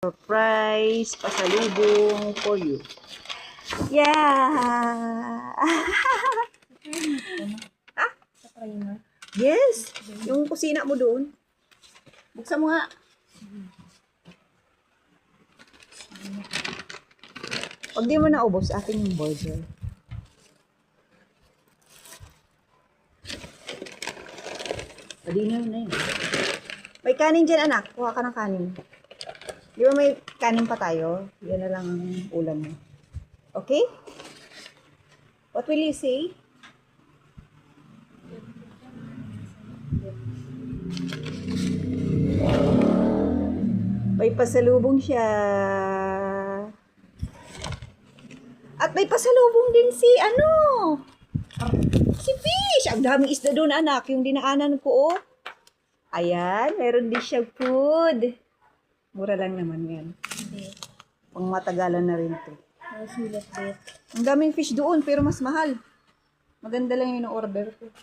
Surprise pasalubong for you. Yeah! Ah? Sa primer. Yes! Yung kusina mo doon. Buksan mo nga. Pag di mo naubos, akin yung burger. Padino na yun. May kanin dyan, anak. Kuha ka ng kanin. Di ba may kanin pa tayo? Yan na lang ang ulam mo. Okay? What will you say? May pasalubong siya. At may pasalubong din si si Fish. Ang daming isda doon, anak. Yung dinaanan ko, oh. Ayan, meron din siya food. Mura lang naman yan. Hindi. Pang matagalan na rin to. Nasulat dit. Ang daming fish doon, pero mas mahal. Maganda lang yung order ko.